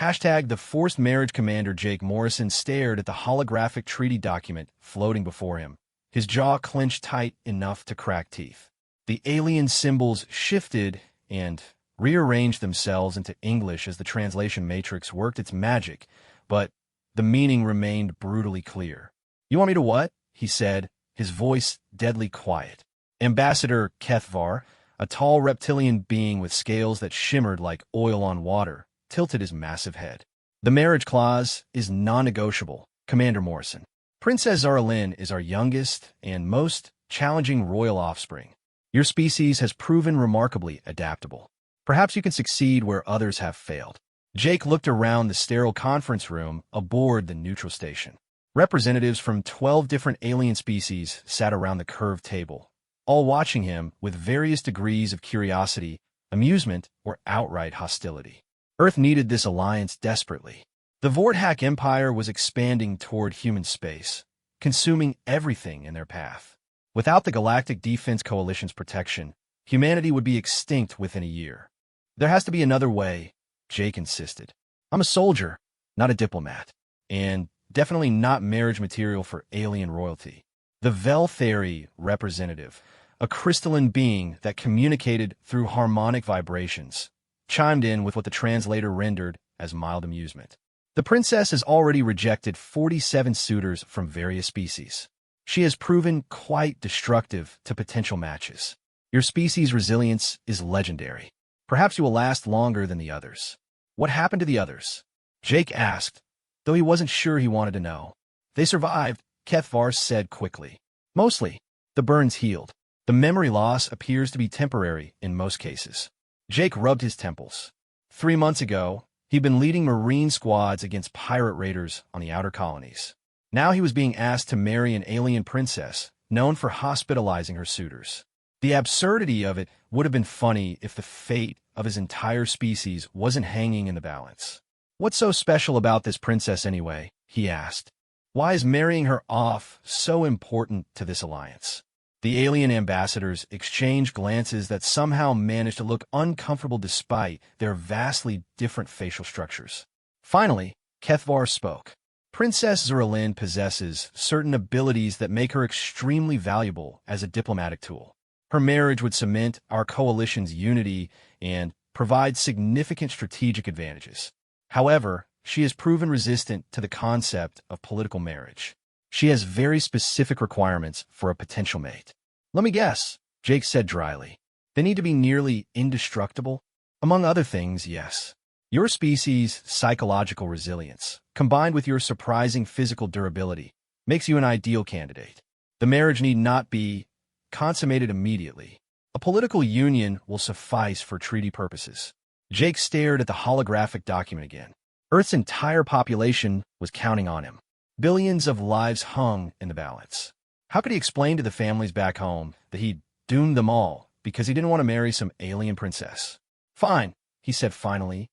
Hashtag the forced marriage commander Jake Morrison stared at the holographic treaty document floating before him, his jaw clenched tight enough to crack teeth. The alien symbols shifted and rearranged themselves into English as the translation matrix worked its magic, but the meaning remained brutally clear. "You want me to what?" he said, his voice deadly quiet. Ambassador Kethvar, a tall reptilian being with scales that shimmered like oil on water, tilted his massive head. "The marriage clause is non-negotiable, Commander Morrison. Princess Zaralyn is our youngest and most challenging royal offspring. Your species has proven remarkably adaptable. Perhaps you can succeed where others have failed." Jake looked around the sterile conference room aboard the neutral station. Representatives from 12 different alien species sat around the curved table, all watching him with various degrees of curiosity, amusement, or outright hostility. Earth needed this alliance desperately. The Vorthak Empire was expanding toward human space, consuming everything in their path. Without the Galactic Defense Coalition's protection, humanity would be extinct within a year. "There has to be another way," Jake insisted. "I'm a soldier, not a diplomat, and definitely not marriage material for alien royalty." The Veltheri representative, a crystalline being that communicated through harmonic vibrations, chimed in with what the translator rendered as mild amusement. "The princess has already rejected 47 suitors from various species. She has proven quite destructive to potential matches. Your species' resilience is legendary. Perhaps you will last longer than the others." "What happened to the others?" Jake asked, though he wasn't sure he wanted to know. "They survived," Kethvar said quickly. "Mostly. The burns healed. The memory loss appears to be temporary in most cases." Jake rubbed his temples. 3 months ago, he'd been leading Marine squads against pirate raiders on the outer colonies. Now he was being asked to marry an alien princess, known for hospitalizing her suitors. The absurdity of it would have been funny if the fate of his entire species wasn't hanging in the balance. "What's so special about this princess anyway?" he asked. "Why is marrying her off so important to this alliance?" The alien ambassadors exchanged glances that somehow managed to look uncomfortable despite their vastly different facial structures. Finally, Kethvar spoke. "Princess Zaralyn possesses certain abilities that make her extremely valuable as a diplomatic tool. Her marriage would cement our coalition's unity and provide significant strategic advantages. However, she has proven resistant to the concept of political marriage. She has very specific requirements for a potential mate." "Let me guess," Jake said dryly. "They need to be nearly indestructible?" "Among other things, yes. Your species' psychological resilience, combined with your surprising physical durability, makes you an ideal candidate. The marriage need not be consummated immediately. A political union will suffice for treaty purposes." Jake stared at the holographic document again. Earth's entire population was counting on him. Billions of lives hung in the balance. How could he explain to the families back home that he'd doomed them all because he didn't want to marry some alien princess? "Fine," he said finally,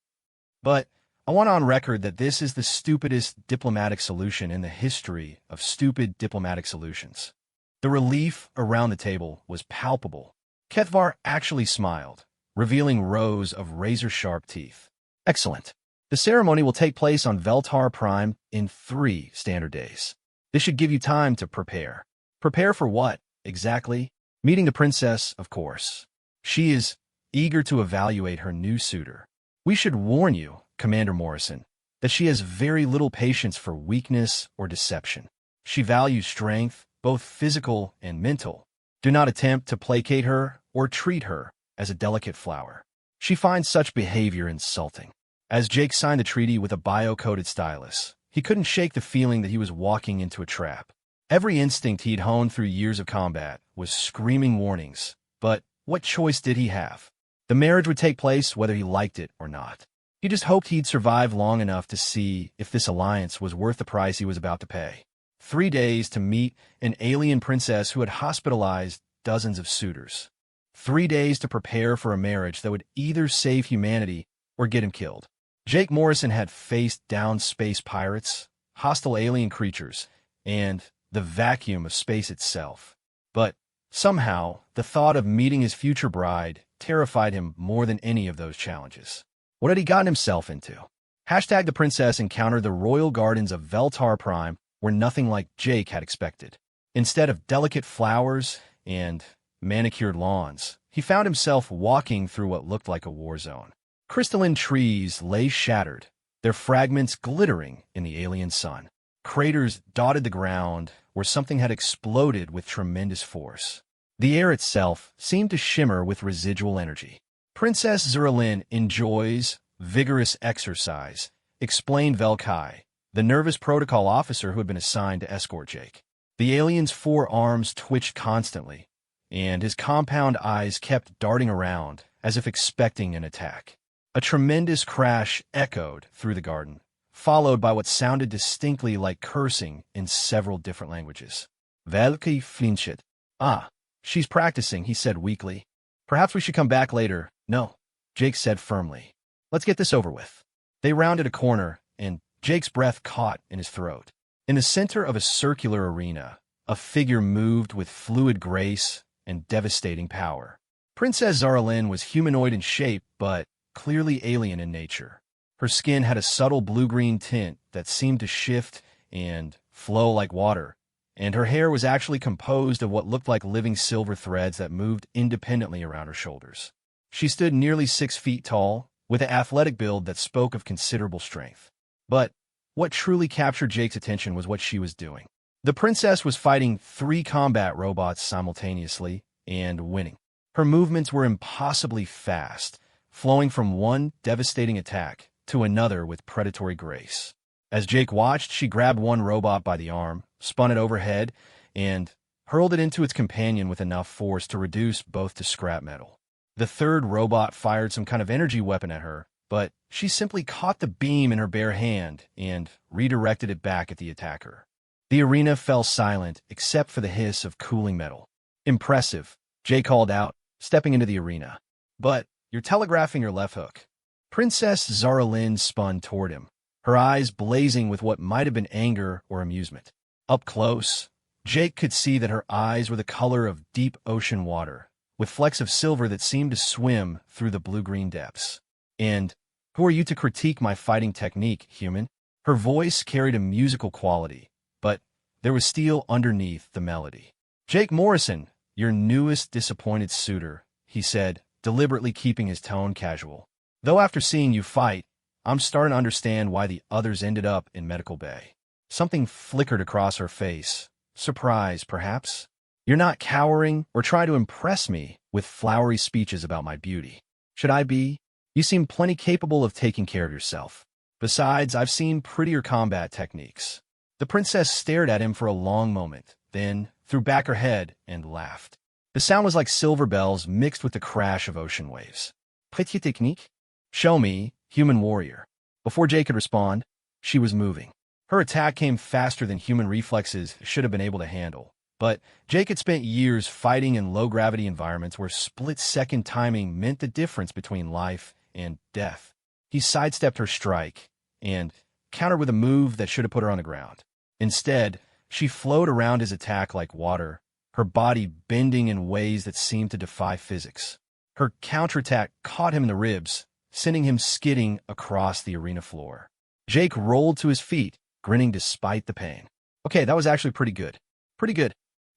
"but I want on record that this is the stupidest diplomatic solution in the history of stupid diplomatic solutions." The relief around the table was palpable. Kethvar actually smiled, revealing rows of razor-sharp teeth. "Excellent. The ceremony will take place on Veltar Prime in 3 standard days. This should give you time to prepare." "Prepare for what, exactly?" "Meeting the princess, of course. She is eager to evaluate her new suitor. We should warn you, Commander Morrison, that she has very little patience for weakness or deception. She values strength, both physical and mental. Do not attempt to placate her or treat her as a delicate flower. She finds such behavior insulting." As Jake signed the treaty with a bio-coded stylus, he couldn't shake the feeling that he was walking into a trap. Every instinct he'd honed through years of combat was screaming warnings, but what choice did he have? The marriage would take place whether he liked it or not. He just hoped he'd survive long enough to see if this alliance was worth the price he was about to pay. 3 days to meet an alien princess who had hospitalized dozens of suitors. 3 days to prepare for a marriage that would either save humanity or get him killed. Jake Morrison had faced down space pirates, hostile alien creatures, and the vacuum of space itself. But somehow, the thought of meeting his future bride terrified him more than any of those challenges. What had he gotten himself into? Hashtag the princess encountered the royal gardens of Veltar Prime, were nothing like Jake had expected. Instead of delicate flowers and manicured lawns, he found himself walking through what looked like a war zone. Crystalline trees lay shattered, their fragments glittering in the alien sun. Craters dotted the ground where something had exploded with tremendous force. The air itself seemed to shimmer with residual energy. Princess Zuralin enjoys vigorous exercise, explained Velkai, the nervous protocol officer who had been assigned to escort Jake. The alien's 4 arms twitched constantly, and his compound eyes kept darting around as if expecting an attack. A tremendous crash echoed through the garden, followed by what sounded distinctly like cursing in several different languages. Velkai flinched. Ah, she's practicing, he said weakly. Perhaps we should come back later. No, Jake said firmly. Let's get this over with. They rounded a corner, and Jake's breath caught in his throat. In the center of a circular arena, a figure moved with fluid grace and devastating power. Princess Zuralin was humanoid in shape, but clearly alien in nature. Her skin had a subtle blue-green tint that seemed to shift and flow like water, and her hair was actually composed of what looked like living silver threads that moved independently around her shoulders. She stood nearly 6 feet tall, with an athletic build that spoke of considerable strength. But what truly captured Jake's attention was what she was doing. The princess was fighting 3 combat robots simultaneously and winning. Her movements were impossibly fast, flowing from one devastating attack to another with predatory grace. As Jake watched, she grabbed one robot by the arm, spun it overhead, and hurled it into its companion with enough force to reduce both to scrap metal. The third robot fired some kind of energy weapon at her, but she simply caught the beam in her bare hand and redirected it back at the attacker. The arena fell silent except for the hiss of cooling metal. Impressive, Jake called out, stepping into the arena. But you're telegraphing your left hook. Princess Zuralin spun toward him, her eyes blazing with what might have been anger or amusement. Up close, Jake could see that her eyes were the color of deep ocean water, with flecks of silver that seemed to swim through the blue-green depths. And who are you to critique my fighting technique, human? Her voice carried a musical quality, but there was steel underneath the melody. Jake Morrison, your newest disappointed suitor, he said, deliberately keeping his tone casual. Though after seeing you fight, I'm starting to understand why the others ended up in medical bay. Something flickered across her face. Surprise, perhaps? You're not cowering or trying to impress me with flowery speeches about my beauty. Should I be? You seem plenty capable of taking care of yourself. Besides, I've seen prettier combat techniques. The princess stared at him for a long moment, then threw back her head and laughed. The sound was like silver bells mixed with the crash of ocean waves. Petite technique? Show me, human warrior. Before Jake could respond, she was moving. Her attack came faster than human reflexes should have been able to handle. But Jake had spent years fighting in low-gravity environments where split-second timing meant the difference between life and death. He sidestepped her strike and countered with a move that should have put her on the ground. Instead, she flowed around his attack like water, her body bending in ways that seemed to defy physics. Her counterattack caught him in the ribs, sending him skidding across the arena floor. Jake rolled to his feet, grinning despite the pain. Okay, that was actually pretty good. Pretty good.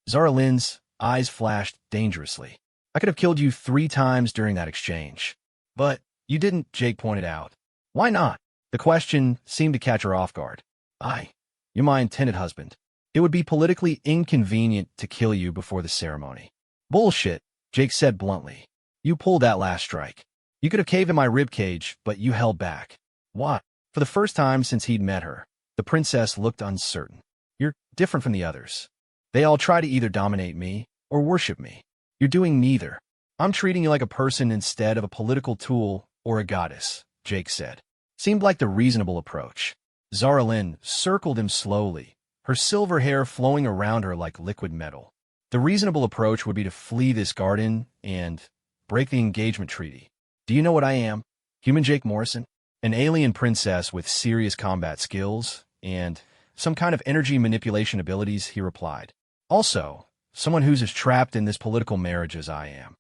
Zuralin's eyes flashed dangerously. I could have killed you 3 times during that exchange. But you didn't, Jake pointed out. Why not? The question seemed to catch her off guard. You're my intended husband. It would be politically inconvenient to kill you before the ceremony. Bullshit, Jake said bluntly. You pulled that last strike. You could have caved in my ribcage, but you held back. Why? For the first time since he'd met her, the princess looked uncertain. You're different from the others. They all try to either dominate me or worship me. You're doing neither. I'm treating you like a person instead of a political tool or a goddess, Jake said. Seemed like the reasonable approach. Zuralin circled him slowly, her silver hair flowing around her like liquid metal. The reasonable approach would be to flee this garden and break the engagement treaty. Do you know what I am? Human Jake Morrison? An alien princess with serious combat skills and some kind of energy manipulation abilities, he replied. Also, someone who's as trapped in this political marriage as I am.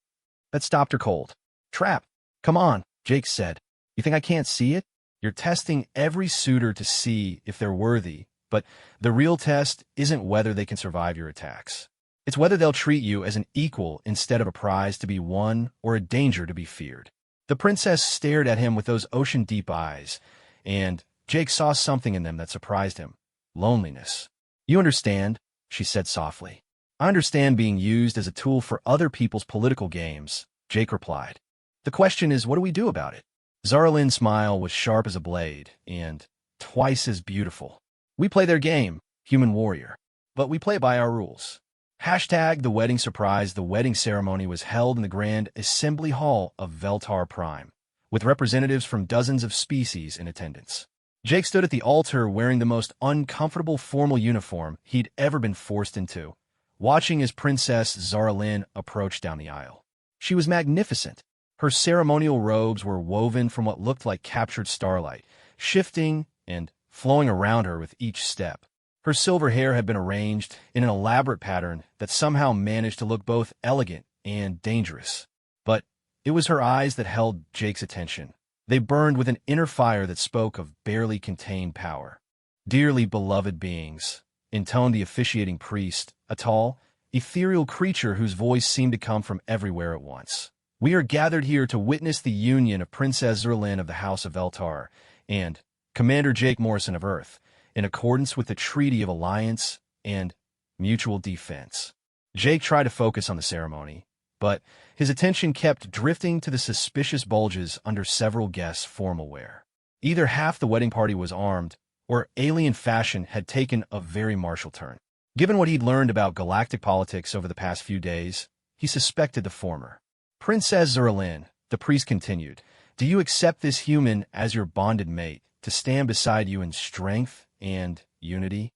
That stopped her cold. Trapped? Come on, Jake said. You think I can't see it? You're testing every suitor to see if they're worthy, but the real test isn't whether they can survive your attacks. It's whether they'll treat you as an equal instead of a prize to be won or a danger to be feared. The princess stared at him with those ocean-deep eyes, and Jake saw something in them that surprised him. Loneliness. "You understand," she said softly. "I understand being used as a tool for other people's political games," Jake replied. "The question is, what do we do about it?" Zarlin's smile was sharp as a blade, and twice as beautiful. "We play their game, human warrior. But we play by our rules." Hashtag the wedding surprise. The wedding ceremony was held in the Grand Assembly Hall of Veltar Prime, with representatives from dozens of species in attendance. Jake stood at the altar wearing the most uncomfortable formal uniform he'd ever been forced into, watching as Princess Zarlin approached down the aisle. She was magnificent. Her ceremonial robes were woven from what looked like captured starlight, shifting and flowing around her with each step. Her silver hair had been arranged in an elaborate pattern that somehow managed to look both elegant and dangerous. But it was her eyes that held Jake's attention. They burned with an inner fire that spoke of barely contained power. "Dearly beloved beings," intoned the officiating priest, a tall, ethereal creature whose voice seemed to come from everywhere at once. "We are gathered here to witness the union of Princess Zerlin of the House of Veltar and Commander Jake Morrison of Earth, in accordance with the Treaty of Alliance and Mutual Defense." Jake tried to focus on the ceremony, but his attention kept drifting to the suspicious bulges under several guests' formal wear. Either half the wedding party was armed, or alien fashion had taken a very martial turn. Given what he'd learned about galactic politics over the past few days, he suspected the former. "Princess Zerlin," the priest continued, "do you accept this human as your bonded mate, to stand beside you in strength and unity?"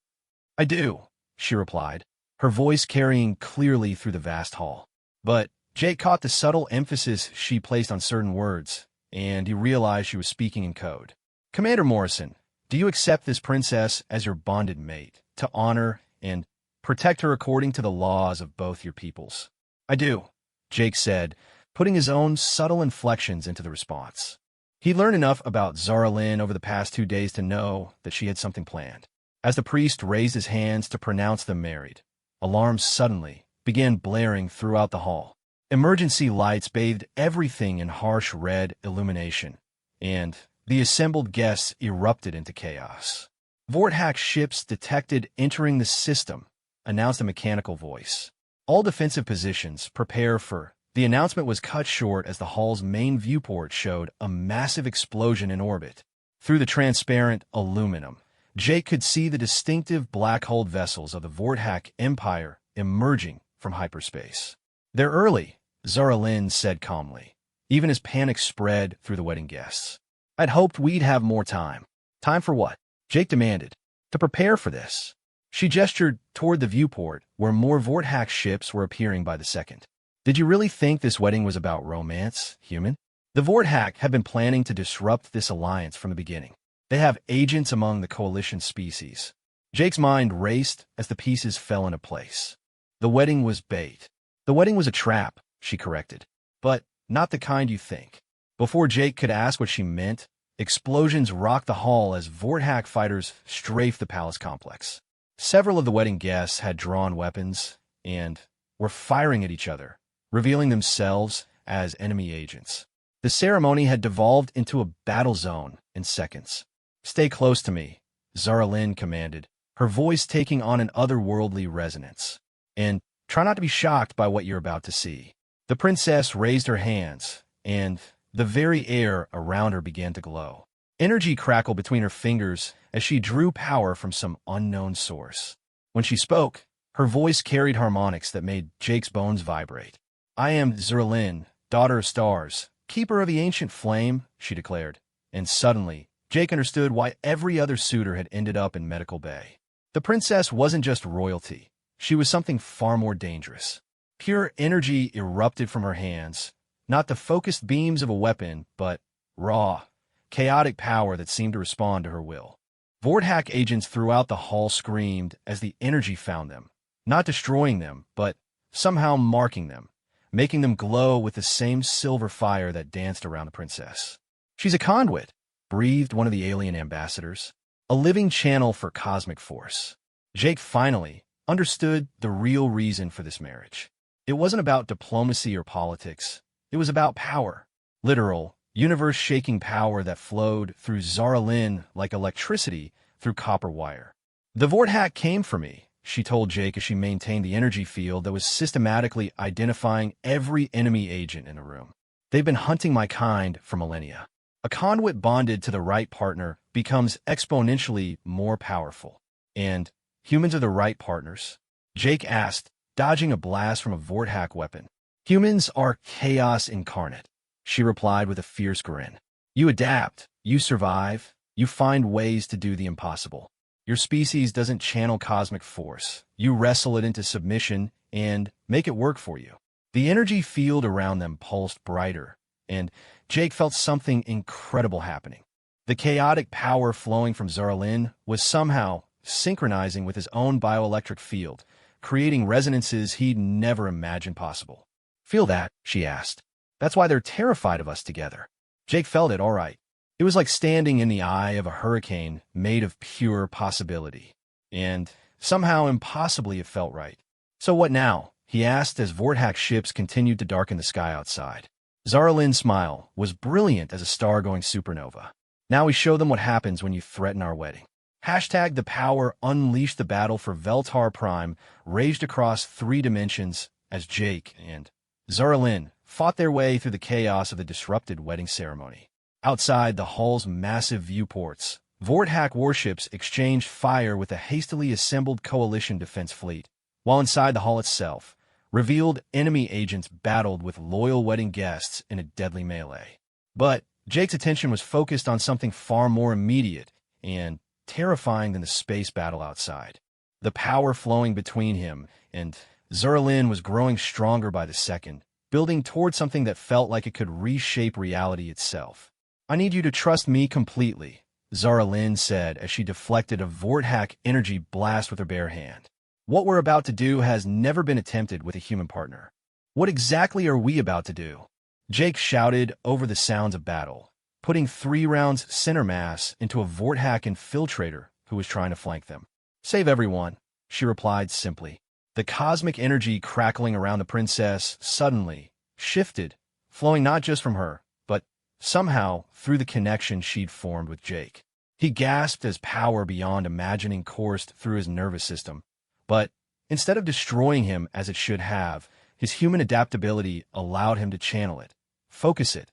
"I do," she replied, her voice carrying clearly through the vast hall. But Jake caught the subtle emphasis she placed on certain words, and he realized she was speaking in code. "Commander Morrison, do you accept this princess as your bonded mate, to honor and protect her according to the laws of both your peoples?" "I do," Jake said, putting his own subtle inflections into the response. He learned enough about Zarlin over the past 2 days to know that she had something planned. As the priest raised his hands to pronounce them married, alarms suddenly began blaring throughout the hall. Emergency lights bathed everything in harsh red illumination, and the assembled guests erupted into chaos. "Vorthack ships detected entering the system," announced a mechanical voice. "All defensive positions, prepare for..." The announcement was cut short as the hall's main viewport showed a massive explosion in orbit. Through the transparent aluminum, Jake could see the distinctive black-hulled vessels of the Vorthack Empire emerging from hyperspace. "They're early," Zarlin said calmly, even as panic spread through the wedding guests. "I'd hoped we'd have more time." "Time for what?" Jake demanded. "To prepare for this." She gestured toward the viewport, where more Vorthack ships were appearing by the second. "Did you really think this wedding was about romance, human?" The Vorthack had been planning to disrupt this alliance from the beginning. They have agents among the coalition species. Jake's mind raced as the pieces fell into place. The wedding was bait. "The wedding was a trap," she corrected. "But not the kind you think." Before Jake could ask what she meant, explosions rocked the hall as Vorthack fighters strafed the palace complex. Several of the wedding guests had drawn weapons and were firing at each other, revealing themselves as enemy agents. The ceremony had devolved into a battle zone in seconds. "Stay close to me," Zarlin commanded, her voice taking on an otherworldly resonance. "And try not to be shocked by what you're about to see." The princess raised her hands, and the very air around her began to glow. Energy crackled between her fingers as she drew power from some unknown source. When she spoke, her voice carried harmonics that made Jake's bones vibrate. "I am Zerlin, daughter of stars, keeper of the ancient flame," she declared. And suddenly, Jake understood why every other suitor had ended up in medical bay. The princess wasn't just royalty. She was something far more dangerous. Pure energy erupted from her hands, not the focused beams of a weapon, but raw, chaotic power that seemed to respond to her will. Vorthack agents throughout the hall screamed as the energy found them, not destroying them, but somehow marking them, making them glow with the same silver fire that danced around the princess. "She's a conduit," breathed one of the alien ambassadors. A living channel for cosmic force. Jake finally understood the real reason for this marriage. It wasn't about diplomacy or politics. It was about power. Literal, universe-shaking power that flowed through Zara Lynn like electricity through copper wire. The Vorthack came for me, she told Jake as she maintained the energy field that was systematically identifying every enemy agent in the room. They've been hunting my kind for millennia. A conduit bonded to the right partner becomes exponentially more powerful. And humans are the right partners? Jake asked, dodging a blast from a Vorthack weapon. Humans are chaos incarnate, she replied with a fierce grin. You adapt, you survive, you find ways to do the impossible. Your species doesn't channel cosmic force. You wrestle it into submission and make it work for you. The energy field around them pulsed brighter, and Jake felt something incredible happening. The chaotic power flowing from Zara Lynn was somehow synchronizing with his own bioelectric field, creating resonances he'd never imagined possible. Feel that? She asked. That's why they're terrified of us together. Jake felt it, all right. It was like standing in the eye of a hurricane made of pure possibility. And somehow impossibly it felt right. So what now? He asked as Vorthack ships continued to darken the sky outside. Zara Lynn's smile was brilliant as a star-going supernova. Now we show them what happens when you threaten our wedding. Hashtag the power unleashed. The battle for Veltar Prime raged across 3 dimensions as Jake and Zara Lynn fought their way through the chaos of the disrupted wedding ceremony. Outside the hull's massive viewports, Vorthack warships exchanged fire with a hastily assembled coalition defense fleet, while inside the hull itself, revealed enemy agents battled with loyal wedding guests in a deadly melee. But Jake's attention was focused on something far more immediate and terrifying than the space battle outside. The power flowing between him and Zara Lynn was growing stronger by the second, building toward something that felt like it could reshape reality itself. I need you to trust me completely, Zara Lynn said as she deflected a Vorthack energy blast with her bare hand. What we're about to do has never been attempted with a human partner. What exactly are we about to do? Jake shouted over the sounds of battle, putting 3 rounds center mass into a Vorthack infiltrator who was trying to flank them. Save everyone, she replied simply. The cosmic energy crackling around the princess suddenly shifted, flowing not just from her, but somehow through the connection she'd formed with Jake. He gasped as power beyond imagining coursed through his nervous system. But instead of destroying him as it should have, his human adaptability allowed him to channel it, focus it,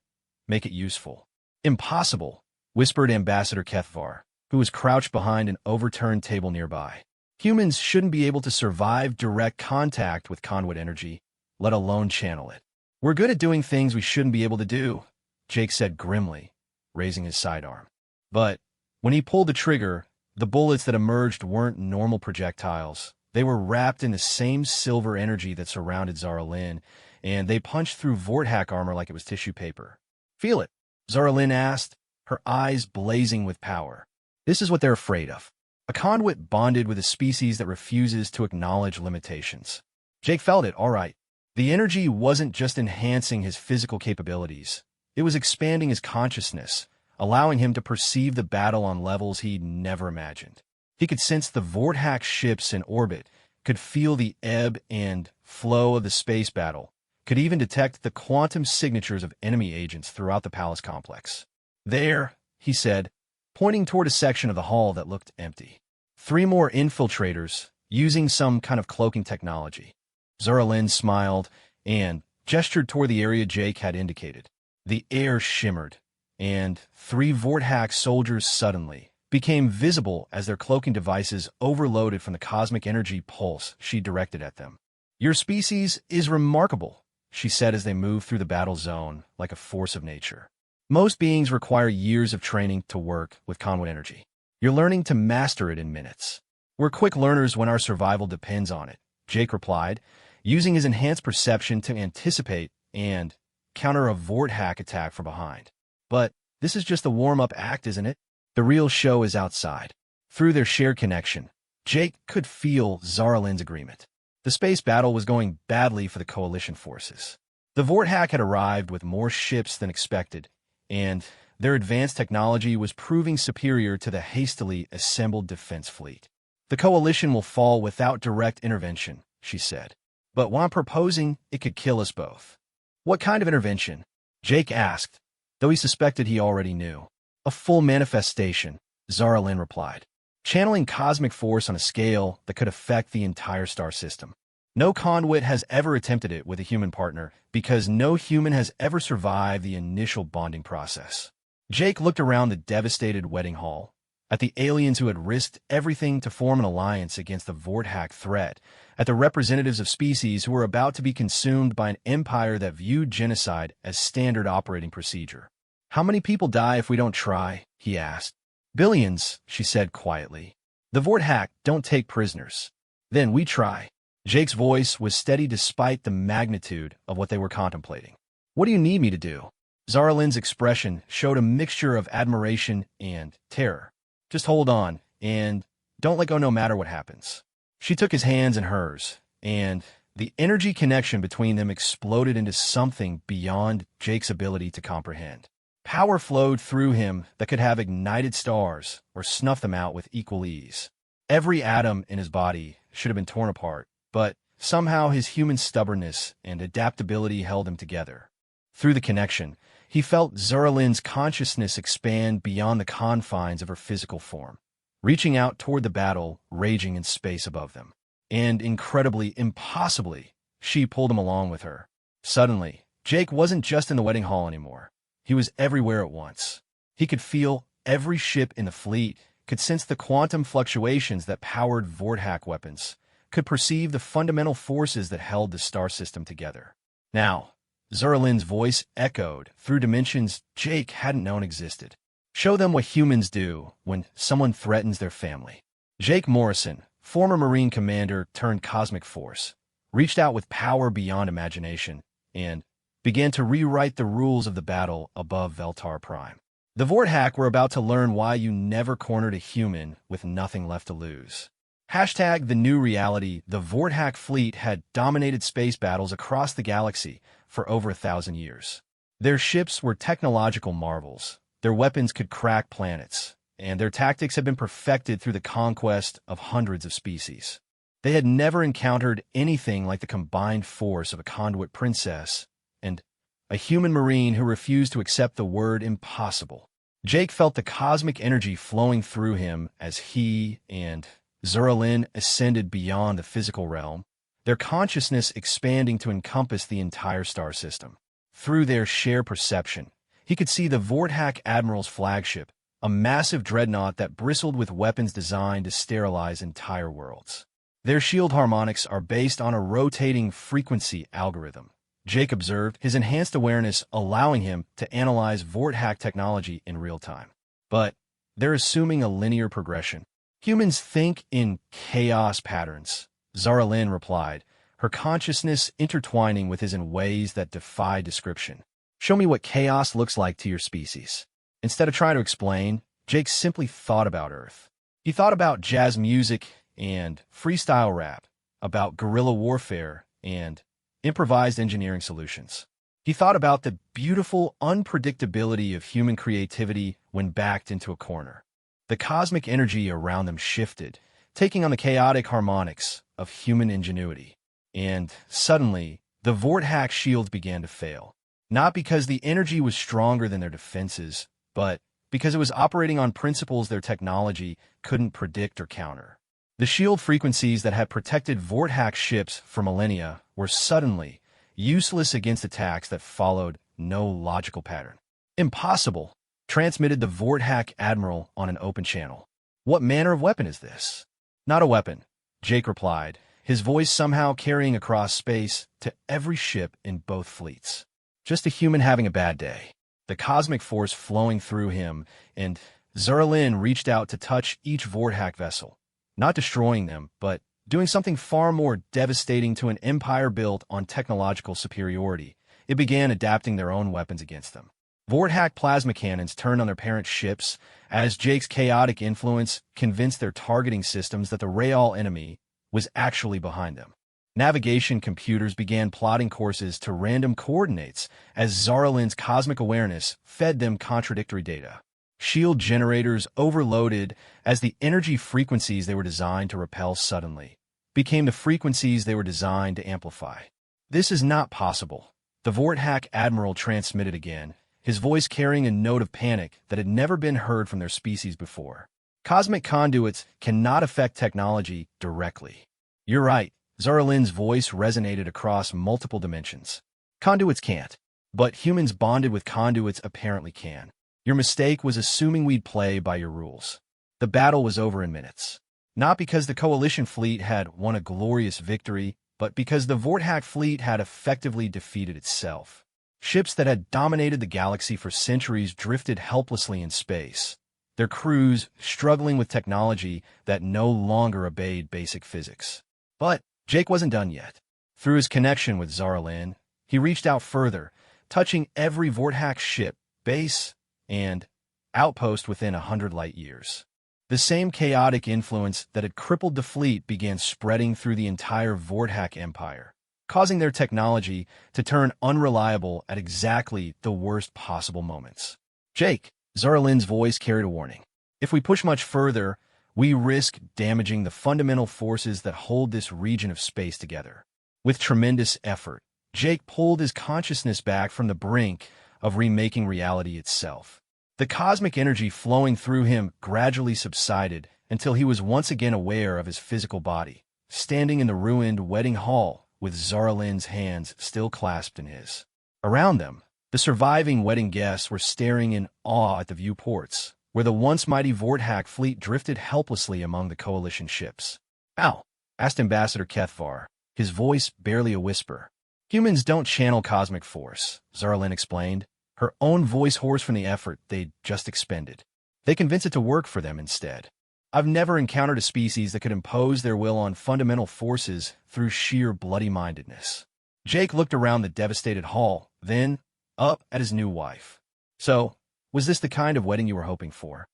make it useful. Impossible, whispered Ambassador Kethvar, who was crouched behind an overturned table nearby. Humans shouldn't be able to survive direct contact with conduit energy, let alone channel it. We're good at doing things we shouldn't be able to do, Jake said grimly, raising his sidearm. But when he pulled the trigger, the bullets that emerged weren't normal projectiles. They were wrapped in the same silver energy that surrounded Zara Lynn, and they punched through Vorthack armor like it was tissue paper. Feel it? Zara Lynn asked, her eyes blazing with power. This is what they're afraid of. A conduit bonded with a species that refuses to acknowledge limitations. Jake felt it, all right. The energy wasn't just enhancing his physical capabilities. It was expanding his consciousness, allowing him to perceive the battle on levels he'd never imagined. He could sense the Vorthack ships in orbit, could feel the ebb and flow of the space battle, could even detect the quantum signatures of enemy agents throughout the palace complex. There, he said, pointing toward a section of the hall that looked empty. 3 more infiltrators, using some kind of cloaking technology. Zara Lynn smiled and gestured toward the area Jake had indicated. The air shimmered, and 3 Vorthack soldiers suddenly became visible as their cloaking devices overloaded from the cosmic energy pulse she directed at them. Your species is remarkable, she said as they moved through the battle zone like a force of nature. Most beings require years of training to work with conduit energy. You're learning to master it in minutes. We're quick learners when our survival depends on it, Jake replied, using his enhanced perception to anticipate and counter a Vorthack attack from behind. But this is just the warm-up act, isn't it? The real show is outside. Through their shared connection, Jake could feel Zara Lynn's agreement. The space battle was going badly for the coalition forces. The Vorthack had arrived with more ships than expected, and Their advanced technology was proving superior to the hastily assembled defense fleet. The coalition will fall without direct intervention, she said. But what I'm proposing, it could kill us both. What kind of intervention? Jake asked, though he suspected he already knew. A full manifestation, Zara Lynn replied, channeling cosmic force on a scale that could affect the entire star system. No conduit has ever attempted it with a human partner because no human has ever survived the initial bonding process. Jake looked around the devastated wedding hall, at the aliens who had risked everything to form an alliance against the Vorthack threat, at the representatives of species who were about to be consumed by an empire that viewed genocide as standard operating procedure. How many people die if we don't try? He asked. Billions, she said quietly. The Vorthack don't take prisoners. Then we try. Jake's voice was steady despite the magnitude of what they were contemplating. What do you need me to do? Zara Lynn's expression showed a mixture of admiration and terror. Just hold on, and don't let go no matter what happens. She took his hands in hers, and the energy connection between them exploded into something beyond Jake's ability to comprehend. Power flowed through him that could have ignited stars or snuffed them out with equal ease. Every atom in his body should have been torn apart, but somehow his human stubbornness and adaptability held him together. Through the connection, he felt Zara Lynn's consciousness expand beyond the confines of her physical form, reaching out toward the battle raging in space above them. And incredibly, impossibly, she pulled him along with her. Suddenly, Jake wasn't just in the wedding hall anymore. He was everywhere at once. He could feel every ship in the fleet, could sense the quantum fluctuations that powered Vorthack weapons, could perceive the fundamental forces that held the star system together. Now, Zara Lynn's voice echoed through dimensions Jake hadn't known existed. Show them what humans do when someone threatens their family. Jake Morrison, former Marine commander turned cosmic force, reached out with power beyond imagination and began to rewrite the rules of the battle above Veltar Prime. The Vorthack were about to learn why you never cornered a human with nothing left to lose. Hashtag the new reality. The Vorthack fleet had dominated space battles across the galaxy for over 1,000 years. Their ships were technological marvels. Their weapons could crack planets, and their tactics had been perfected through the conquest of hundreds of species. They had never encountered anything like the combined force of a conduit princess and a human marine who refused to accept the word impossible. Jake felt the cosmic energy flowing through him as he and Zara Lynn ascended beyond the physical realm, their consciousness expanding to encompass the entire star system. Through their shared perception, he could see the Vorthack Admiral's flagship, a massive dreadnought that bristled with weapons designed to sterilize entire worlds. Their shield harmonics are based on a rotating frequency algorithm, Jake observed, his enhanced awareness allowing him to analyze Vorthack technology in real time. But they're assuming a linear progression. Humans think in chaos patterns, Zara Lynn replied, her consciousness intertwining with his in ways that defy description. Show me what chaos looks like to your species. Instead of trying to explain, Jake simply thought about Earth. He thought about jazz music and freestyle rap, about guerrilla warfare and improvised engineering solutions. He thought about the beautiful unpredictability of human creativity when backed into a corner. The cosmic energy around them shifted, taking on the chaotic harmonics of human ingenuity. And suddenly, the Vorthack shields began to fail. Not because the energy was stronger than their defenses, but because it was operating on principles their technology couldn't predict or counter. The shield frequencies that had protected Vorthack ships for millennia were suddenly useless against attacks that followed no logical pattern. Impossible, transmitted the Vorthack Admiral on an open channel. What manner of weapon is this? Not a weapon, Jake replied, his voice somehow carrying across space to every ship in both fleets. Just a human having a bad day. The cosmic force flowing through him, and Zara Lynn reached out to touch each Vorthack vessel, not destroying them, but doing something far more devastating to an empire built on technological superiority. It began adapting their own weapons against them. Vorthack plasma cannons turned on their parent ships as Jake's chaotic influence convinced their targeting systems that the real enemy was actually behind them. Navigation computers began plotting courses to random coordinates as Zaralin's cosmic awareness fed them contradictory data. Shield generators overloaded as the energy frequencies they were designed to repel suddenly became the frequencies they were designed to amplify. "This is not possible," the Vorthack Admiral transmitted again, his voice carrying a note of panic that had never been heard from their species before. "Cosmic conduits cannot affect technology directly." "You're right," Zaralin's voice resonated across multiple dimensions. "Conduits can't, but humans bonded with conduits apparently can. Your mistake was assuming we'd play by your rules." The battle was over in minutes. Not because the Coalition fleet had won a glorious victory, but because the Vorthack fleet had effectively defeated itself. Ships that had dominated the galaxy for centuries drifted helplessly in space, their crews struggling with technology that no longer obeyed basic physics. But Jake wasn't done yet. Through his connection with Zaralin, he reached out further, touching every Vorthack ship, base, and outpost within 100 light-years. The same chaotic influence that had crippled the fleet began spreading through the entire Vorthack Empire, causing their technology to turn unreliable at exactly the worst possible moments. "Jake," Zaralin's voice carried a warning. "If we push much further, we risk damaging the fundamental forces that hold this region of space together." With tremendous effort, Jake pulled his consciousness back from the brink of remaking reality itself. The cosmic energy flowing through him gradually subsided until he was once again aware of his physical body, standing in the ruined wedding hall with Zaralin's hands still clasped in his. Around them, the surviving wedding guests were staring in awe at the viewports, where the once mighty Vorthack fleet drifted helplessly among the Coalition ships. "How?" asked Ambassador Kethvar, his voice barely a whisper. "Humans don't channel cosmic force," Zaralin explained, her own voice hoarse from the effort they'd just expended. "They convince it to work for them instead. I've never encountered a species that could impose their will on fundamental forces through sheer bloody-mindedness." Jake looked around the devastated hall, then up at his new wife. "So, was this the kind of wedding you were hoping for?"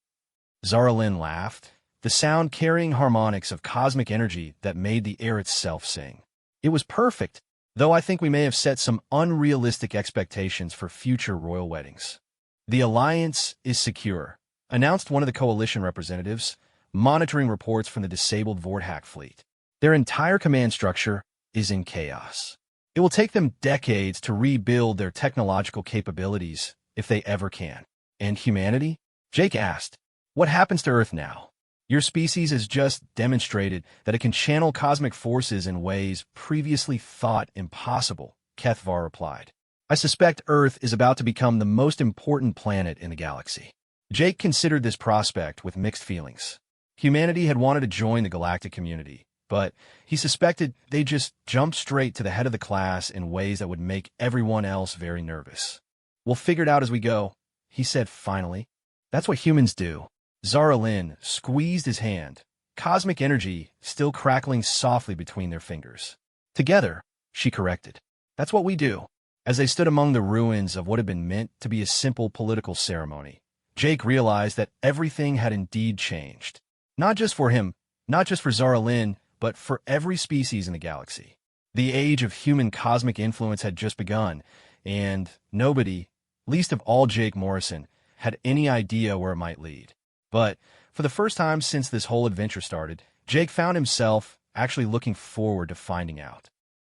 Zaralin laughed, the sound carrying harmonics of cosmic energy that made the air itself sing. "It was perfect, though I think we may have set some unrealistic expectations for future royal weddings." "The alliance is secure," announced one of the Coalition representatives, monitoring reports from the disabled Vorthack fleet. "Their entire command structure is in chaos. It will take them decades to rebuild their technological capabilities, if they ever can." "And humanity?" Jake asked. "What happens to Earth now?" "Your species has just demonstrated that it can channel cosmic forces in ways previously thought impossible," Kethvar replied. "I suspect Earth is about to become the most important planet in the galaxy." Jake considered this prospect with mixed feelings. Humanity had wanted to join the galactic community, but he suspected they'd just jump straight to the head of the class in ways that would make everyone else very nervous. "We'll figure it out as we go," he said finally. "That's what humans do." Zaralin squeezed his hand, cosmic energy still crackling softly between their fingers. "Together," she corrected. "That's what we do." As they stood among the ruins of what had been meant to be a simple political ceremony, Jake realized that everything had indeed changed. Not just for him, not just for Zaralin, but for every species in the galaxy. The age of human cosmic influence had just begun, and nobody, least of all Jake Morrison, had any idea where it might lead. But for the first time since this whole adventure started, Jake found himself actually looking forward to finding out.